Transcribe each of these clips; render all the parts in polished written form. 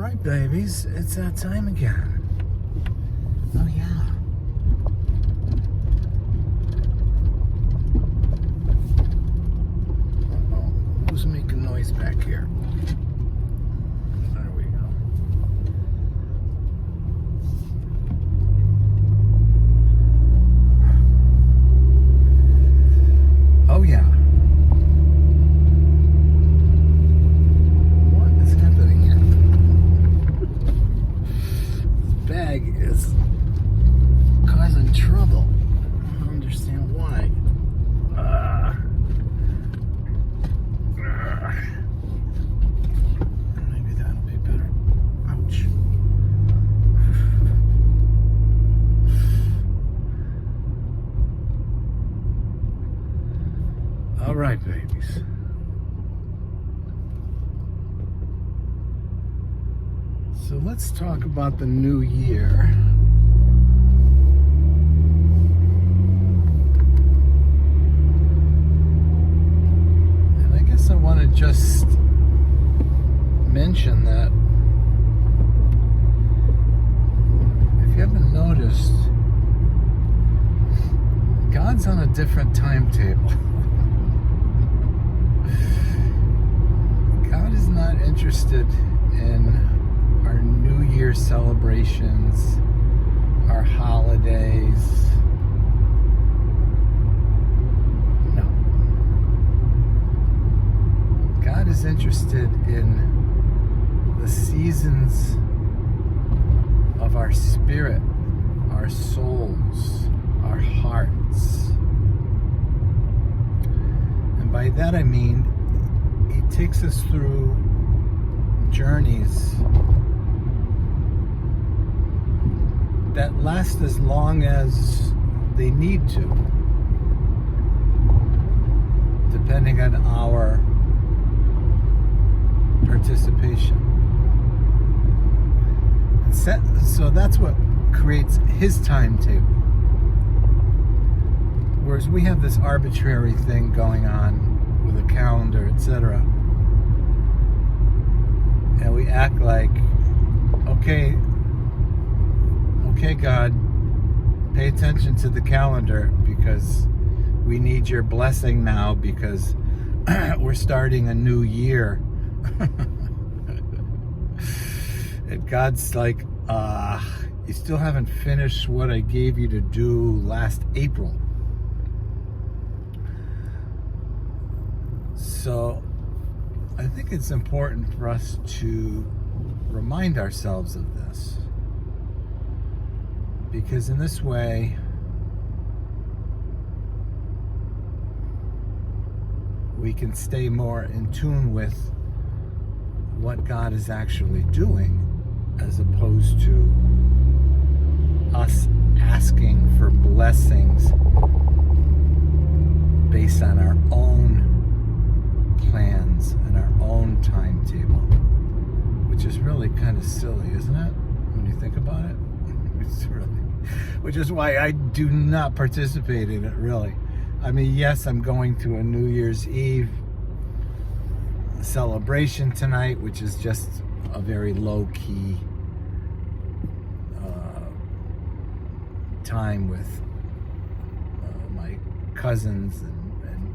right, babies, it's that time again. Oh, yeah. Uh-oh. Who's making noise back here? There we go. Oh, yeah. Bag is causing trouble. I don't understand why. Maybe that'll be better. Ouch. All right, babies. So let's talk about the new year. And I guess I want to just mention that if you haven't noticed, God's on a different timetable. God is not interested in our New Year celebrations, our holidays. No. God is interested in the seasons of our spirit, our souls, our hearts. And by that I mean, He takes us through journeys that last as long as they need to, depending on our participation. So that's what creates His timetable. Whereas we have this arbitrary thing going on with a calendar, etc. And we act like, okay, God, pay attention to the calendar because we need your blessing now because we're starting a new year. And God's like, you still haven't finished what I gave you to do last April. So I think it's important for us to remind ourselves of this. Because in this way, we can stay more in tune with what God is actually doing, as opposed to us asking for blessings based on our own plans and our own timetable, which is really kind of silly, isn't it? When you think about it, it's really, which is why I do not participate in it, really. I mean, yes, I'm going to a New Year's Eve celebration tonight, which is just a very low-key time with my cousins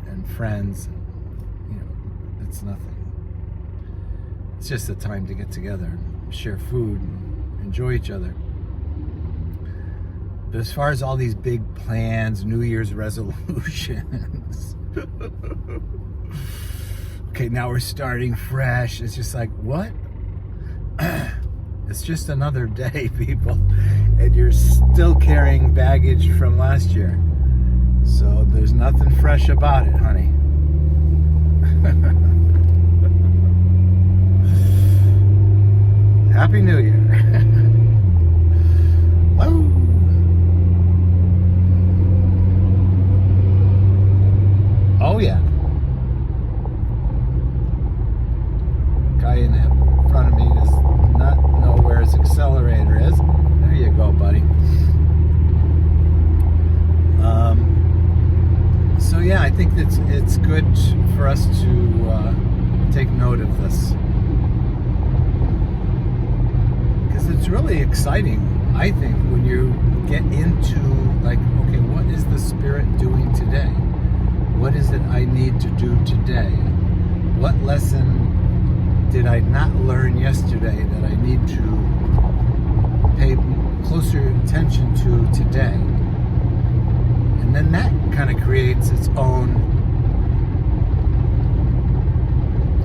and friends. It's nothing. It's just a time to get together and share food and enjoy each other. But as far as all these big plans, New Year's resolutions, okay, now we're starting fresh. It's just like, what? It's just another day, people. And you're still carrying baggage from last year. So there's nothing fresh about it, honey. Happy New Year. Woo. Oh yeah. Guy in front of me does not know where his accelerator is. There you go, buddy. So yeah, I think it's good for us to take note of this. it's really exciting, I think, when you get into, like, okay, what is the Spirit doing today? What is it I need to do today? What lesson did I not learn yesterday that I need to pay closer attention to today? And then that kind of creates its own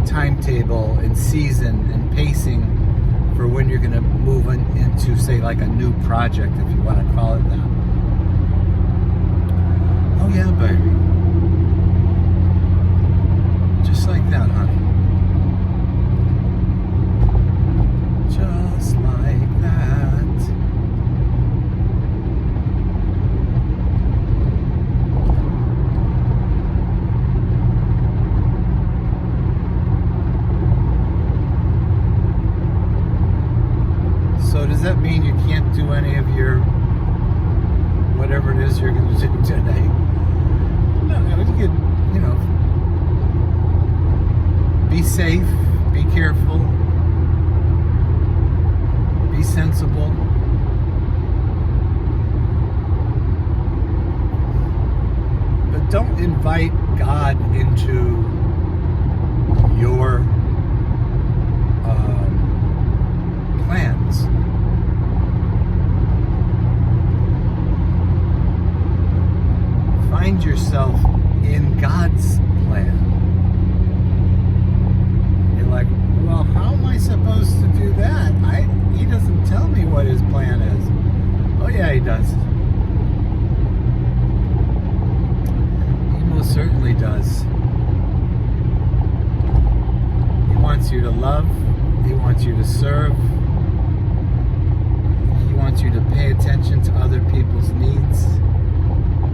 timetable and season and pacing for when you're going to move into, say, like a new project, if you want to call it that. Oh yeah, baby. Just like that, honey. Just like that. So does that mean you can't do any of your whatever it is you're going to do today? No, you could, be safe, be careful, be sensible. But don't invite God into your plans. Find yourself in God's plan. You're like, well, how am I supposed to do that? He doesn't tell me what his plan is. Oh yeah, he does. He most certainly does. He wants you to love. He wants you to serve. He wants you to pay attention to other people's needs.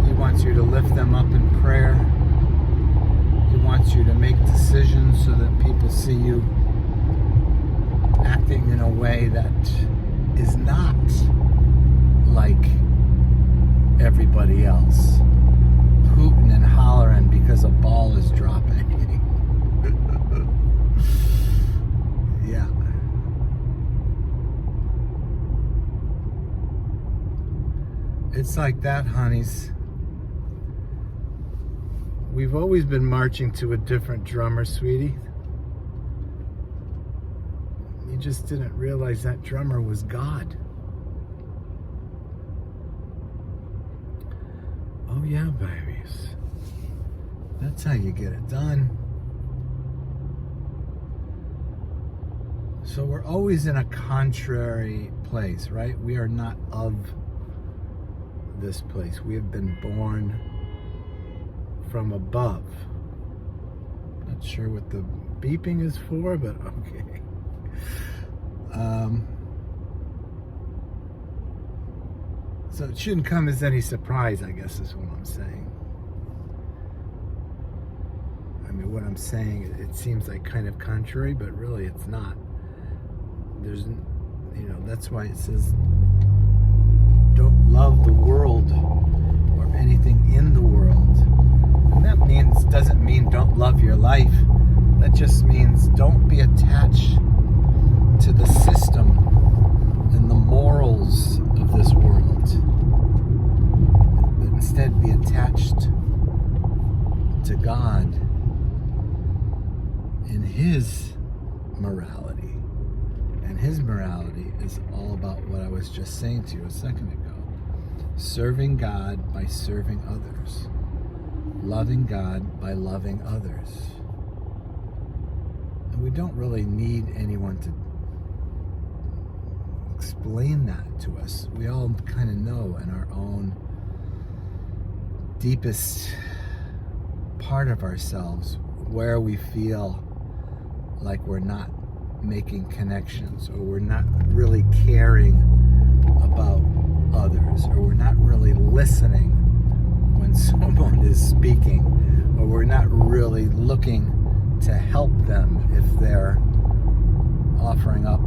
He wants you to lift them up in prayer. He wants you to make decisions so that people see you acting in a way that is not like everybody else. Hooting and hollering because a ball is dropping. Yeah. It's like that, honeys. We've always been marching to a different drummer, sweetie. You just didn't realize that drummer was God. Oh yeah, babies. That's how you get it done. So we're always in a contrary place, right? We are not of this place. We have been born from above. Not sure what the beeping is for, but okay. So it shouldn't come as any surprise, I guess, is what I'm saying. I mean, what I'm saying, it seems like kind of contrary, but really it's not. There's, that's why it says, don't love the world or anything in the world. And that doesn't mean don't love your life. That just means don't be attached to the system and the morals of this world. But instead be attached to God in His morality. And His morality is all about what I was just saying to you a second ago. Serving God by serving others. Loving God by loving others. And we don't really need anyone to explain that to us. We all kind of know in our own deepest part of ourselves where we feel like we're not making connections, or we're not really caring about others, or we're not really listening when someone is speaking, or we're not really looking to help them if they're offering up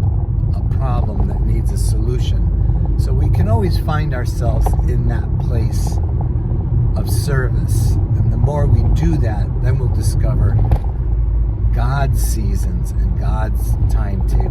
a problem that needs a solution. So we can always find ourselves in that place of service. And the more we do that, then we'll discover God's seasons and God's timetable